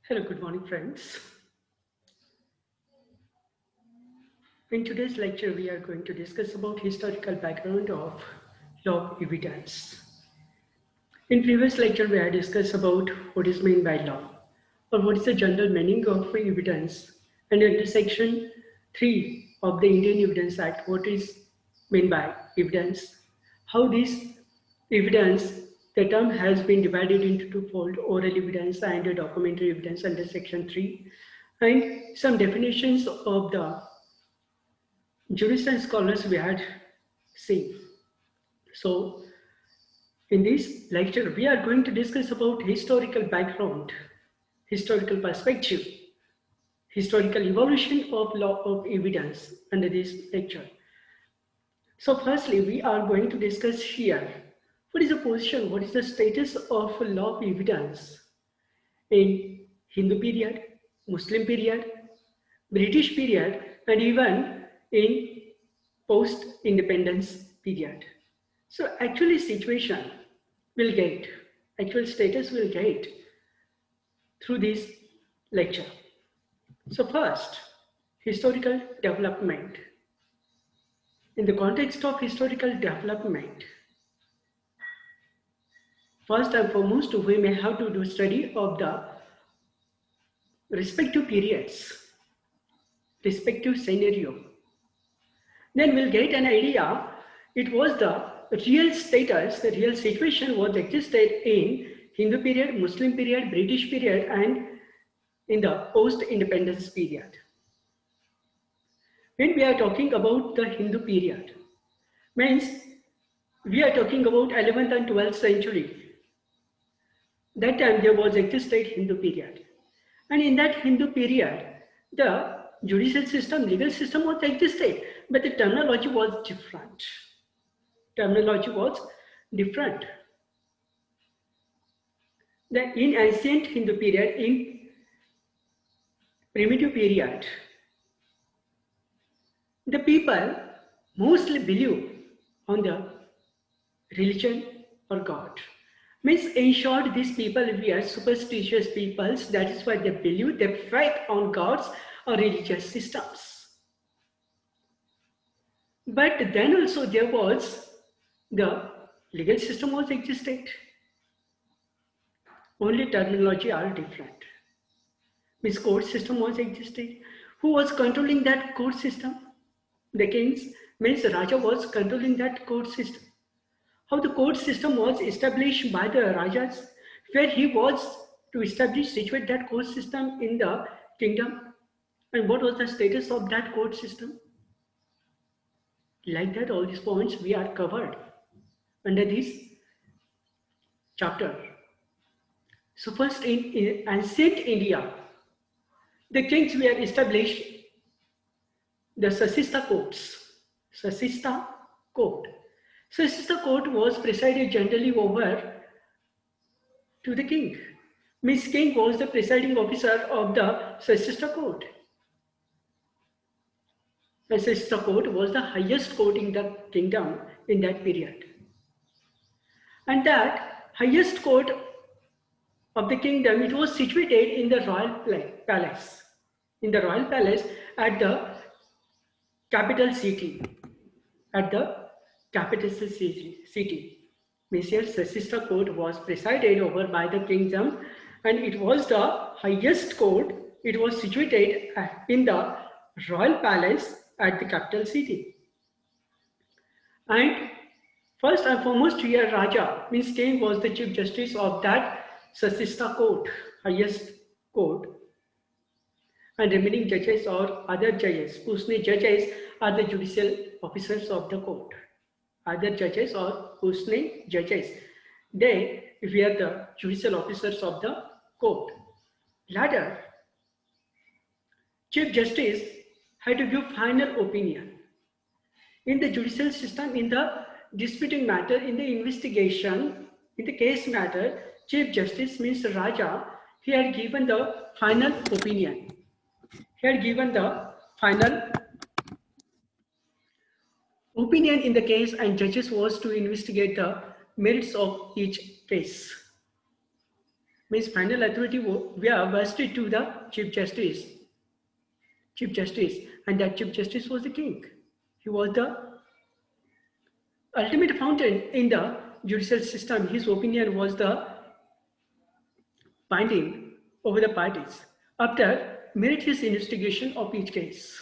Hello, good morning, friends. In today's lecture, we are going to discuss about historical background of law of evidence. In previous lecture, we had discussed about what is meant by law, or what is the general meaning of evidence, and under section 3 of the Indian Evidence Act, what is meant by evidence, how this evidence, the term has been divided into twofold, oral evidence and documentary evidence under section 3, and some definitions of the jurists and scholars we had seen. So in this lecture, we are going to discuss about historical background, historical perspective, historical evolution of law of evidence under this lecture. So firstly, we are going to discuss here what is the position, what is the status of law of evidence in Hindu period, Muslim period, British period, and even in post-independence period. So actually situation will get, actual status will get through this lecture. So first, historical development. In the context of historical development, first and foremost, we may have to do study of the respective periods, respective scenario. Then we'll get an idea, it was the real status, the real situation was existed in Hindu period, Muslim period, British period, and in the post-independence period. When we are talking about the Hindu period, means we are talking about 11th and 12th century. That time there was existed Hindu period. And in that Hindu period, the judicial system, legal system was existed, but the terminology was different. Terminology was different. In ancient Hindu period, in primitive period, the people mostly believe on the religion or God. Means in short, these people were superstitious peoples, that is why they believe, they faith on gods or religious systems. But then also there was the legal system was existed. Only terminology are different. Means court system was existed. Who was controlling that court system? The kings, means Raja was controlling that court system. How the court system was established by the Rajas, where he was to establish, situate that court system in the kingdom, and what was the status of that court system. Like that, all these points we are covered under this chapter. So first in ancient India, the kings were established the Sasista courts. Sasista court. Sasista court was presided generally over to the king. Means king was the presiding officer of the Sasista court. The Sasista court was the highest court in the kingdom in that period. And that highest court of the kingdom, it was situated in the royal palace. In the royal palace at the capital city. At the capital city. Means here Sasista court was presided over by the kingdom, and it was the highest court. It was situated in the royal palace at the capital city. And first and foremost here Raja, means king, was the chief justice of that Sasista court, highest court. And remaining judges or other judges, Pusne judges, are the judicial officers of the court. Other judges or Pusne judges, they were the judicial officers of the court. Latter, Chief Justice had to give final opinion. In the judicial system, in the disputing matter, in the investigation, in the case matter, Chief Justice, means Raja, he had given the final opinion. He had given the final opinion in the case, and judges was to investigate the merits of each case. Means final authority were vested to the Chief Justice, and that Chief Justice was the king. He was the ultimate fountain in the judicial system. His opinion was the binding over the parties after meritorious investigation of each case.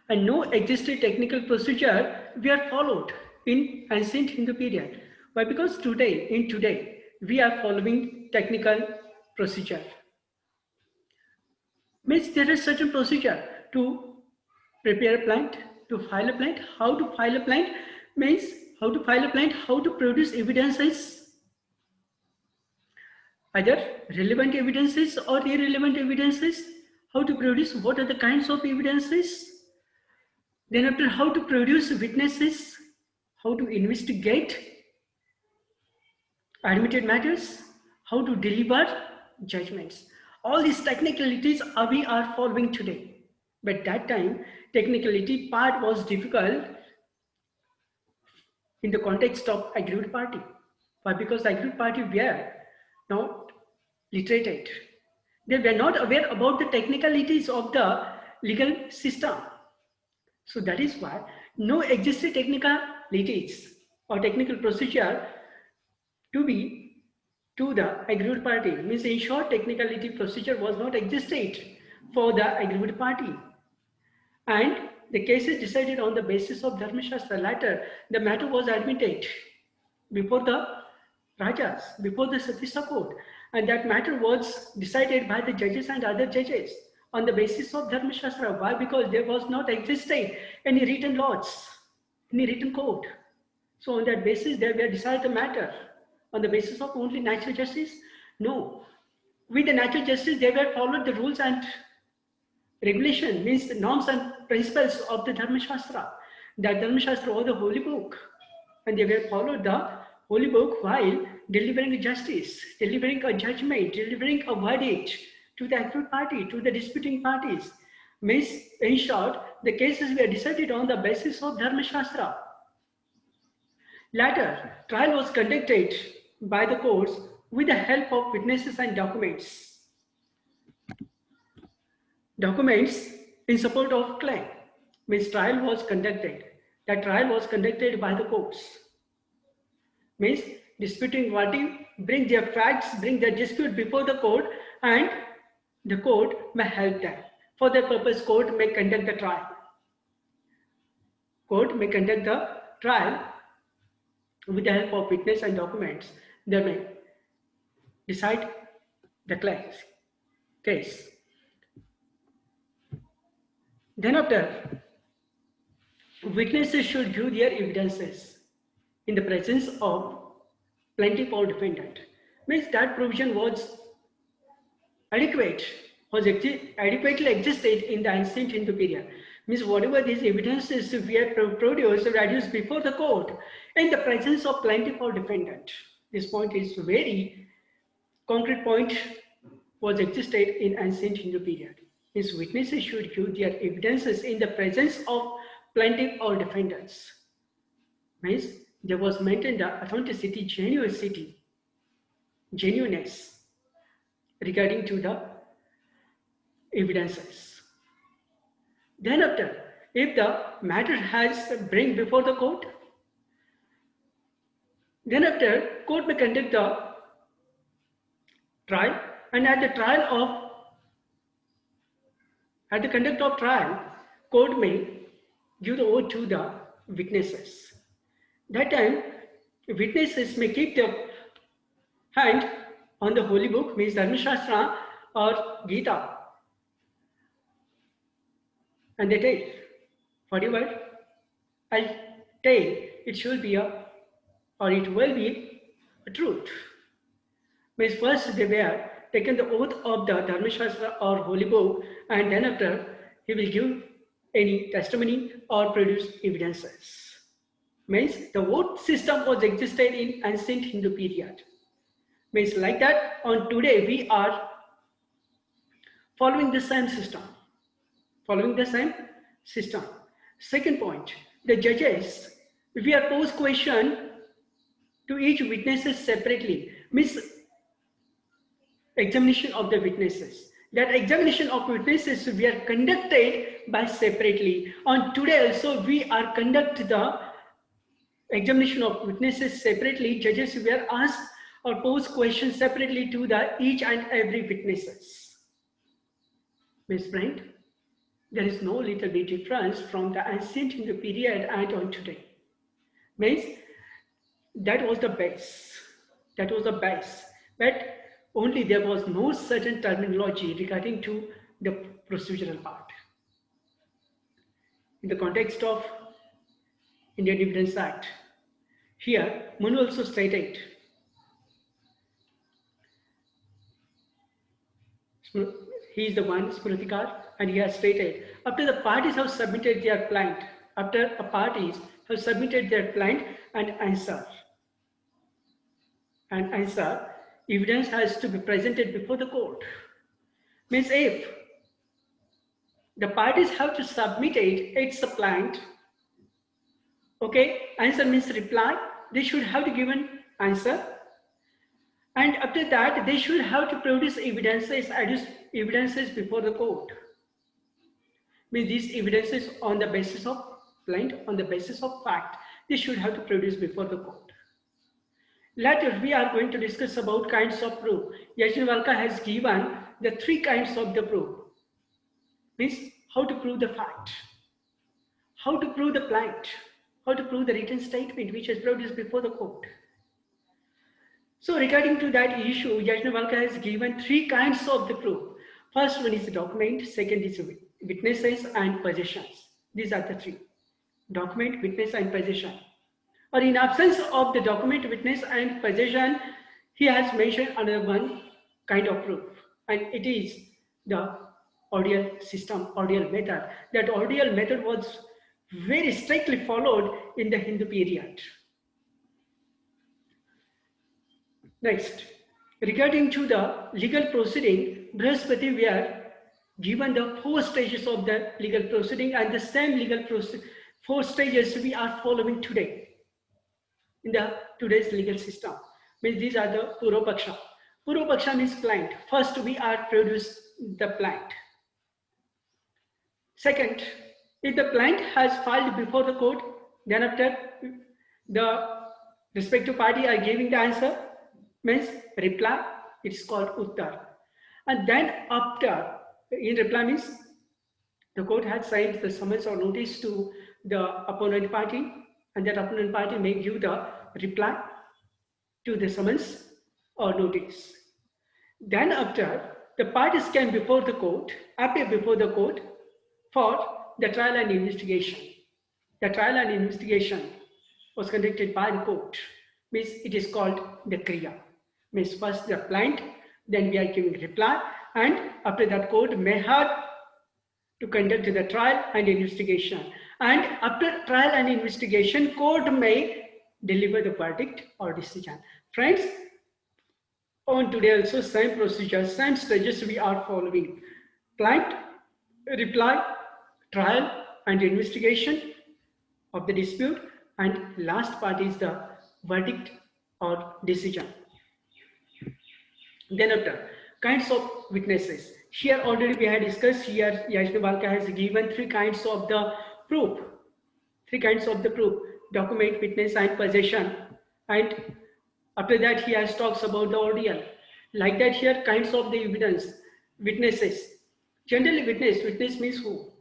And no existing technical procedure were followed in ancient Hindu period. Why? Because today, we are following technical procedure. Means there is certain procedure to prepare a plant, to file a plant, how to file a plant, means how to file a plant, how to produce evidences, either relevant evidences or irrelevant evidences, how to produce, what are the kinds of evidences, then after how to produce witnesses, how to investigate admitted matters, how to deliver judgments. All these technicalities we are following today. But that time, technicality part was difficult in the context of aggrieved party. Why? Because aggrieved party were not literate. They were not aware about the technicalities of the legal system. So that is why no existing technicalities or technical procedure to be to the aggrieved party. Means in short, technicality procedure was not existed for the aggrieved party. And the case is decided on the basis of Dharma Shastra. Later, the matter was admitted before the Rajas, before the Satista court. And that matter was decided by the judges and other judges on the basis of Dharma Shastra. Why? Because there was not existing any written laws, any written code. So on that basis, they were decided the matter. On the basis of only natural justice? No. With the natural justice, they were followed the rules and regulation, means the norms and principles of the Dharma Shastra. That Dharma Shastra was the holy book. And they were followed the holy book while delivering justice, delivering a judgment, delivering a verdict to the aggrieved party, to the disputing parties. Means, in short, the cases were decided on the basis of Dharma Shastra. Later, trial was conducted by the courts with the help of witnesses and documents. Documents in support of claim. Means trial was conducted. That trial was conducted by the courts. Means disputing party bring their facts, bring their dispute before the court, and the court may help them. For that purpose, court may conduct the trial. Court may conduct the trial with the help of witness and documents. They may decide the case. Then after, witnesses should give their evidences in the presence of plaintiff or defendant. Means that provision was adequately existed in the ancient Hindu period. Means whatever these evidences were produced before the court in the presence of plaintiff or defendant. This point is very concrete point was existed in ancient Hindu period. His witnesses should give their evidences in the presence of plaintiff or defendants. Means there was maintained the authenticity, genuineness regarding to the evidences. Then after, if the matter has bring before the court, then after, court may conduct the trial, and at the conduct of trial, court may give the oath to the witnesses. That time, witnesses may keep their hand on the holy book, means Dharma Shastra or Gita, and they tell, whatever I tell, it should be or it will be a truth. Means first they were taken the oath of the Dharma Shastra or holy book, and then after he will give any testimony or produce evidences. Means the oath system was existed in ancient Hindu period. Means like that, on today we are following the same system. Second point, the judges, we are posed question to each witnesses separately, means examination of the witnesses. That examination of witnesses we are conducted by separately. On today also we are conduct the examination of witnesses separately. Judges were asked or pose questions separately to the each and every witnesses. Miss Brent, there is no little bit difference from the ancient Hindu period and on today. Means that was the base. That was the base. But only there was no certain terminology regarding to the procedural part. In the context of Indian Evidence Act, here Manu also stated, he is the one, Smritikar, and he has stated, after the parties have submitted their plaint, after the parties have submitted their plaint and answer, evidence has to be presented before the court. Means if the parties have to submit its plaint, okay, answer means reply, they should have to give an answer, and after that they should have to produce evidences before the court. Means these evidences on the basis of plaint, on the basis of fact, they should have to produce before the court. Later, we are going to discuss about kinds of proof. Yajnavalkya has given the 3 kinds of the proof. Means how to prove the fact, how to prove the plaint, how to prove the written statement which is produced before the court. So regarding to that issue, Yajnavalkya has given 3 kinds of the proof. First one is document, second is witnesses and possessions. These are the 3. Document, witness and possession. Or in absence of the document, witness and possession, he has mentioned another one kind of proof, and it is the ordeal system, ordeal method. That ordeal method was very strictly followed in the Hindu period. Next, regarding to the legal proceeding, Brihaspati were given the 4 stages of the legal proceeding, and the same legal 4 stages we are following today in the today's legal system. Means these are the Purva-paksha. Purva-paksha means plaint. First we are produce the plaint. Second, if the plaint has filed before the court, then after the respective party are giving the answer, means reply, it is called uttar. And then after, in reply means the court has sent the summons or notice to the opponent party, and that opponent party may give the reply to the summons or notice. Then after, the parties came before the court, appear before the court for the trial and investigation. The trial and investigation was conducted by the court. Means it is called the kriya. Means first the plaint, then we are giving reply, and after that court may have to conduct the trial and investigation. And after trial and investigation, court may deliver the verdict or decision. Friends, on today also same procedure, same stages we are following. Plaint, reply, trial and investigation of the dispute, and last part is the verdict or decision. Then after, kinds of witnesses. Here already we had discussed, here Yajnavalkya has given 3 kinds of the proof. 3 kinds of the proof: document, witness and possession. And after that he has talks about the ordeal. Like that here, kinds of the evidence, witnesses. Generally witness means who?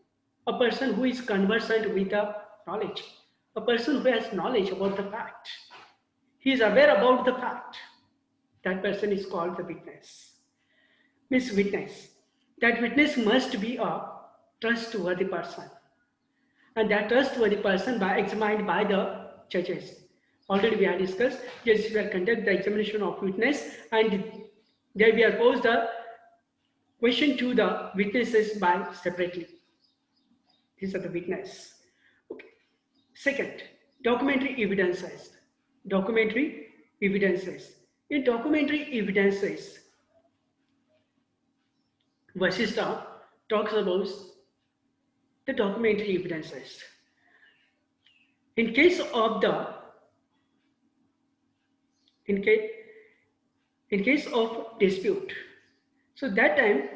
A person who is conversant with the knowledge. A person who has knowledge about the fact. He is aware about the fact. That person is called the witness. Means witness. That witness must be a trustworthy person. And that trustworthy person examined by the judges. Already we have discussed, judges will conduct the examination of witness, and they will pose the question to the witnesses by separately. These are the witness. Okay. Second, documentary evidences. Documentary evidences. In documentary evidences, Vasishtha talks about the documentary evidences. In case of the in case of dispute. So that time,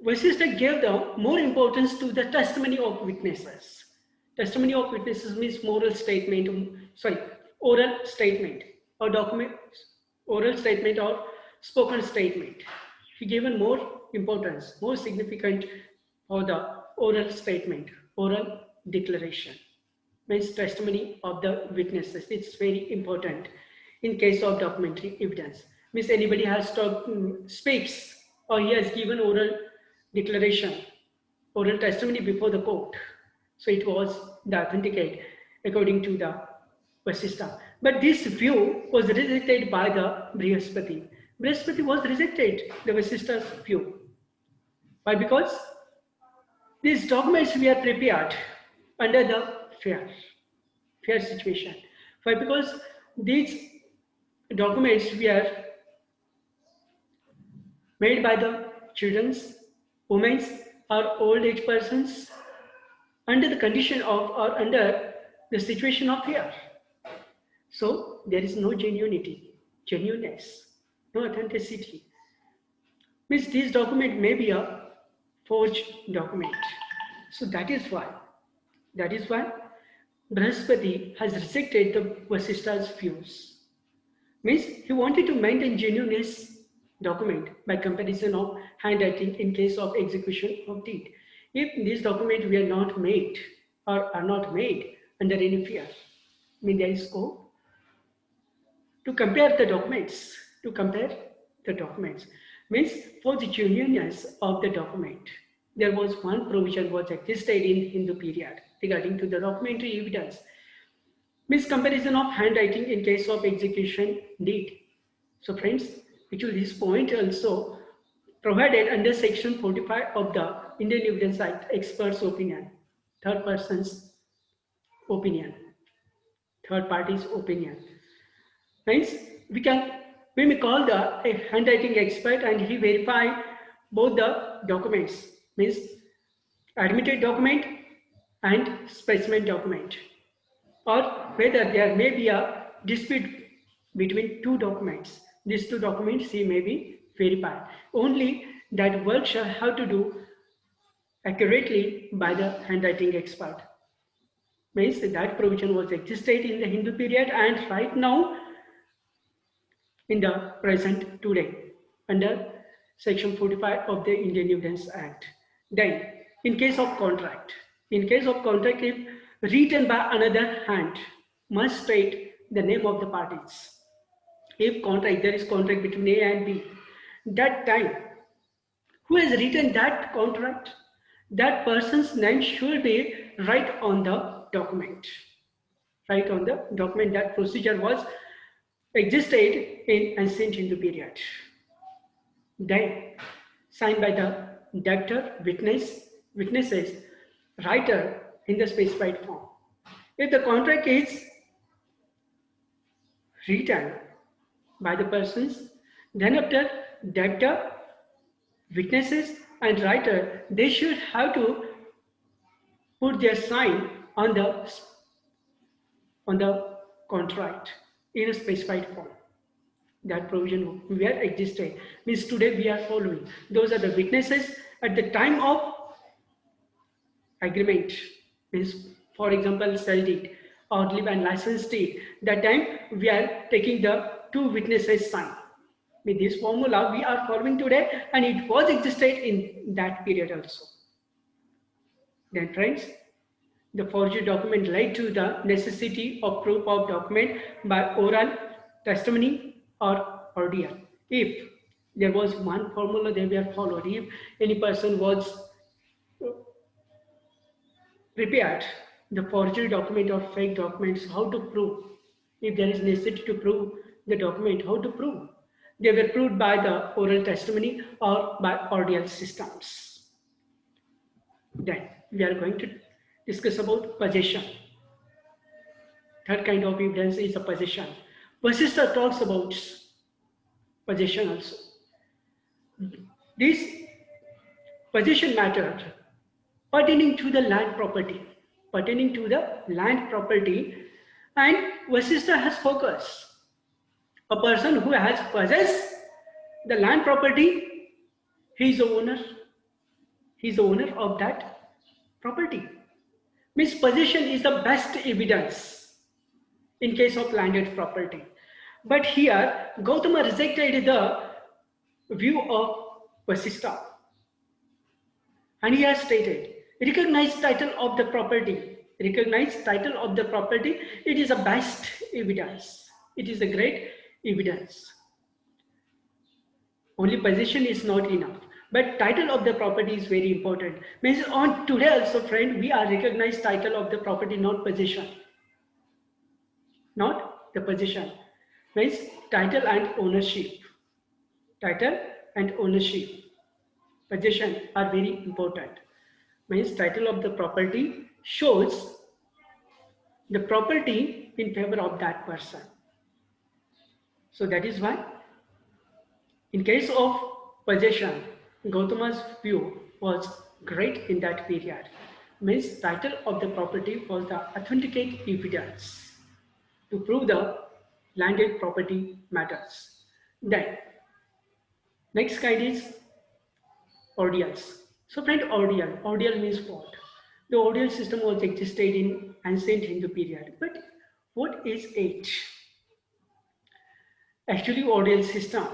Vasishtha gave the more importance to the testimony of witnesses. Testimony of witnesses means oral statement or document, oral statement or spoken statement. He given more importance, more significant for the oral statement, oral declaration. Means testimony of the witnesses. It's very important in case of documentary evidence. Means anybody has speaks or he has given oral declaration, oral testimony before the court. So it was the authenticate according to the Vasishtha. But this view was rejected by the Brihaspati. Brihaspati was rejected the Vasishtha's view. Why? Because these documents were prepared under the fair situation. Why? Because these documents were made by the children's, women's, or old age persons under the condition of or under the situation of fear. So there is no genuineness, no authenticity. Means this document may be a forged document. So that is why Brihaspati has rejected the Vasishtha's views. Means he wanted to maintain genuineness document by comparison of handwriting in case of execution of deed. If these documents were not made or are not made under any fear, I mean there is scope to compare the documents. Means for the genuineness of the document, there was one provision was existed in Hindu period regarding to the documentary evidence. Means comparison of handwriting in case of execution deed. So friends, actually this point also provided under section 45 of the Indian Evidence Act, expert's opinion, third person's opinion, third party's opinion. Means we may call a handwriting expert and he verify both the documents, means admitted document and specimen document, or whether there may be a dispute between two documents. These two documents he may be verified. Only that work shall have to do accurately by the handwriting expert. Means that provision was existed in the Hindu period and right now in the present today under section 45 of the Indian Evidence Act. Then in case of contract, if written by another hand, must state the name of the parties. If there is contract between A and B, that time, who has written that contract, that person's name should be right on the document. Right on the document. That procedure was existed in ancient Hindu period. Then signed by the debtor, witnesses, writer in the specified form. If the contract is written by the persons, then after debtor, witnesses and writer, they should have to put their sign on the contract in a specified form. That provision where existed means today we are following. Those are the witnesses at the time of agreement. Means for example, sell deed or live and license deed. That time we are taking the two witnesses sign. With this formula we are following today, and it was existed in that period also. Then friends, the forged document led to the necessity of proof of document by oral testimony or ordeal. If there was one formula they were followed, if any person was prepared the forged document or fake documents, how to prove? If there is necessity to prove the document, how to prove? They were proved by the oral testimony or by ordeal systems. Then we are going to discuss about possession. Third kind of evidence is a possession. Vasishtha talks about possession also. This possession matter pertaining to the land property, and Vasishtha has focused A person who has possessed the land property, he is the owner. He is the owner of that property. Means possession is the best evidence in case of landed property. But here, Gautama rejected the view of Vasistha. And he has stated, recognized title of the property, recognized title of the property, it is a best evidence. It is a great evidence. Only possession is not enough. But title of the property is very important. Means on today also, friend, we are recognized title of the property, not possession. Not the possession. Means title and ownership. Title and ownership. Possession are very important. Means title of the property shows the property in favor of that person. So that is why in case of possession, Gautama's view was great in that period. Means title of the property was the authenticate evidence to prove the landed property matters. Then next kind is ordeals. So friend, ordeal means what? The ordeal system was existed in ancient Hindu period. But what is it? Actually, ordeal system,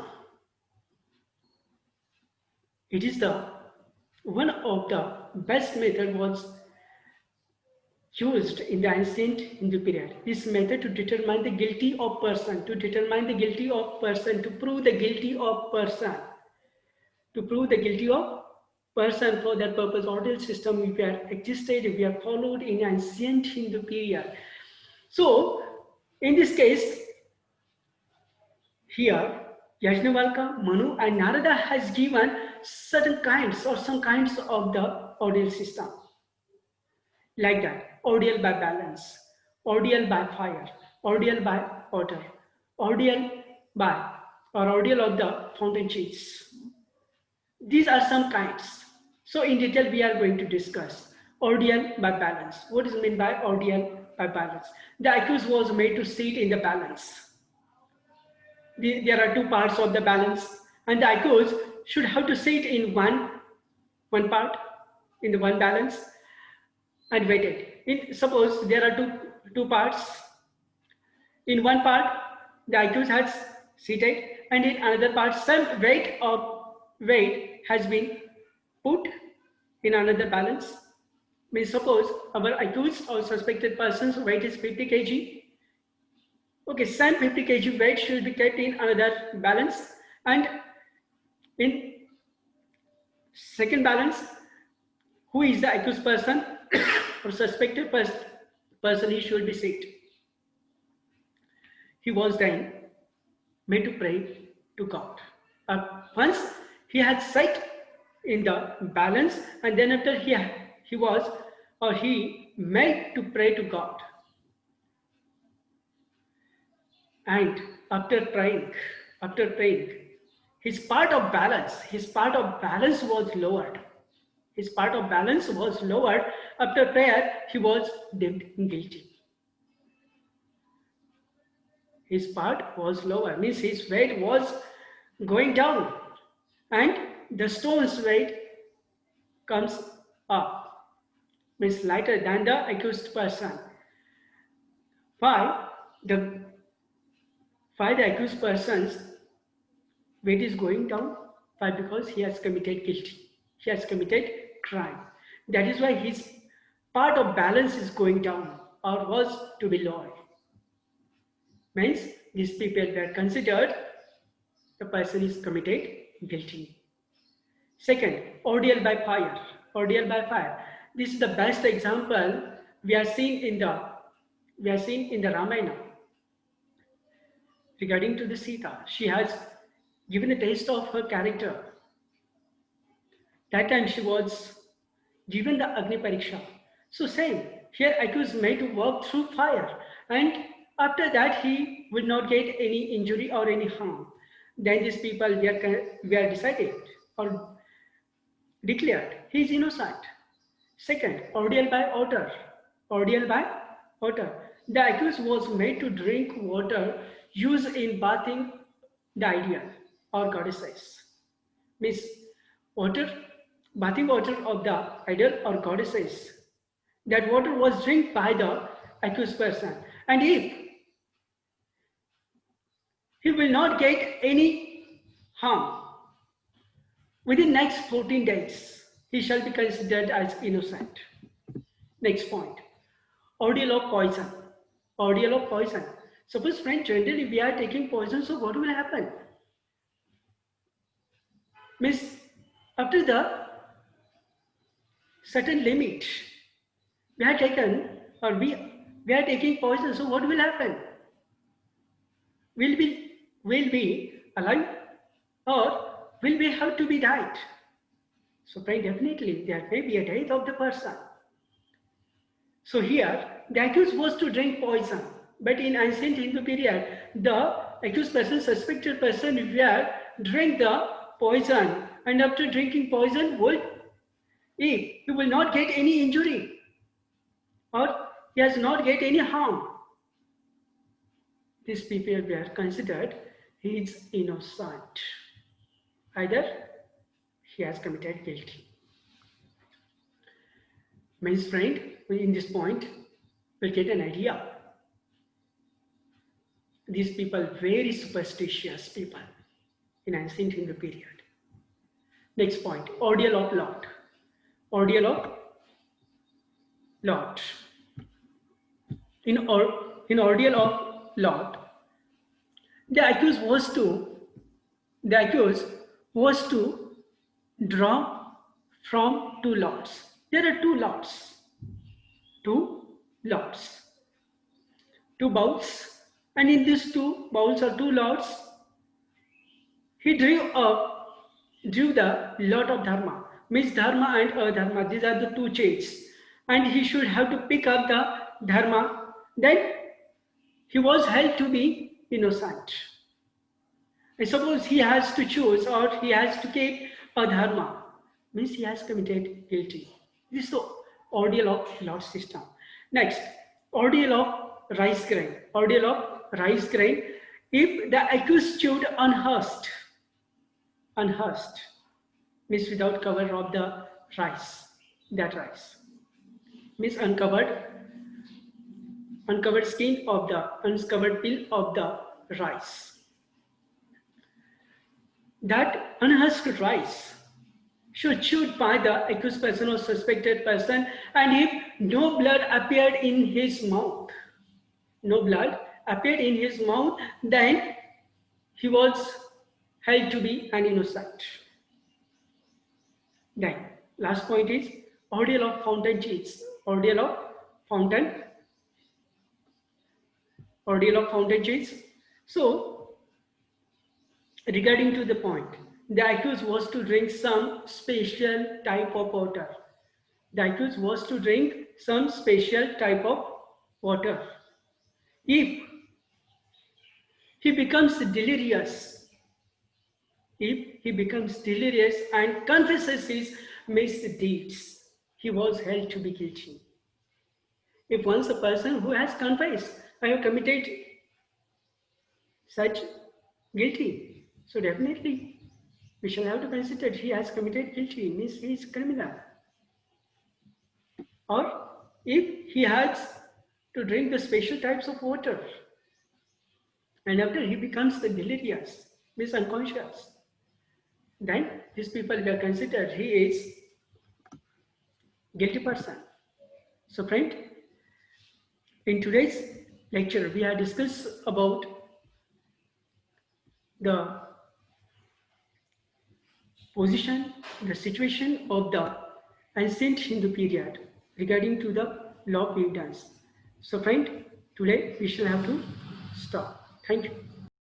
it is the one of the best method was used in the ancient Hindu period. This method to determine the guilty of person, to determine the guilty of person, to prove the guilty of person, to prove the guilty of person. For that purpose, ordeal system we are existed, we are followed in ancient Hindu period. So in this case, here Yajnavalkya, Manu and Narada has given certain kinds or some kinds of the ordeal system. Like that, ordeal by balance, ordeal by fire, ordeal by water, ordeal by or ordeal of the fountain cheese. These are some kinds. So in detail we are going to discuss ordeal by balance. What is meant by ordeal by balance? The accused was made to sit in the balance. There are two parts of the balance, and the accused should have to sit in one part in the one balance and weighted. Suppose there are two parts. In one part, the accused has seated, and in another part, some weight has been put in another balance. Means suppose our accused or suspected person's weight is 50 kg. Okay, some 50 kg weight should be kept in another balance, and in second balance, who is the accused person or suspected person, he should be seated. He was then made to pray to God. Once he had sat in the balance, and then after he made to pray to God. And after praying, his part of balance was lowered. His part of balance was lowered. After prayer, he was deemed guilty. His part was lower, means his weight was going down, and the stone's weight comes up, means lighter than the accused person. Why the accused person's weight is going down? Why? Because he has committed guilty. He has committed crime. That is why his part of balance is going down or was to be lowered. Means these people were considered the person is committed guilty. Second, ordeal by fire. Ordeal by fire. This is the best example we are seeing in the Ramayana. Regarding to the Sita, she has given a taste of her character. That time she was given the Agni Pariksha. So same, here accused made to walk through fire, and after that he will not get any injury or any harm. Then these people were decided or declared he is innocent. Second, ordeal by water. Ordeal by water. The accused was made to drink water used in bathing the ideal or goddesses. Means water, bathing water of the idol or goddesses. That water was drank by the accused person. And if he will not get any harm within next 14 days, he shall be considered as innocent. Next point, ordeal of poison. Ordeal of poison. Suppose, friend, generally we are taking poison, so what will happen? Means after the certain limit, we are taken or we are taking poison, so what will happen? Will we alive or will we have to be died? So friend, definitely there may be a death of the person. So here the accused was to drink poison, but in ancient Hindu period, the accused person, suspected person, were drink the poison, and after drinking poison, if he will not get any injury or he has not get any harm, these people were considered he is innocent. Either he has committed guilty. Means, friend, in this point, we'll get an idea. These people, very superstitious people in ancient Hindu period. Next point, ordeal of Lot. Ordeal of Lot. In ordeal of Lot, the accused was to draw from two lots. There are two lots, two bowls, and in these two bowls or two lots, he drew the lot of dharma. Means dharma and adharma, these are the two chains, and he should have to pick up the dharma. Then he was held to be innocent. I suppose he has to choose or he has to keep adharma, means he has committed guilty. This is the ordeal of lot system. Next, ordeal of rice grain. Ordeal of rice grain. If the accused chewed unhusked, means without cover of the rice, that rice, means uncovered skin of the uncovered peel of the rice. That unhusked rice should chewed by the accused person or suspected person, and if no blood appeared in his mouth, then he was held to be an innocent. Then last point is ordeal of fountain cheese. Ordeal of fountain cheese. So regarding to the point, the accused was to drink some special type of water. The accused was to drink some special type of water. If he becomes delirious, and confesses his misdeeds, he was held to be guilty. If once a person who has confessed, I have committed such guilty, so definitely we shall have to consider he has committed guilty, means he is criminal. Or if he has to drink the special types of water, and after he becomes the delirious, means unconscious, then these people were considered he is guilty person. So friend, in today's lecture we have discussed about the position, the situation of the ancient Hindu period regarding to the law of evidence. So friend, today we shall have to stop. Thank you.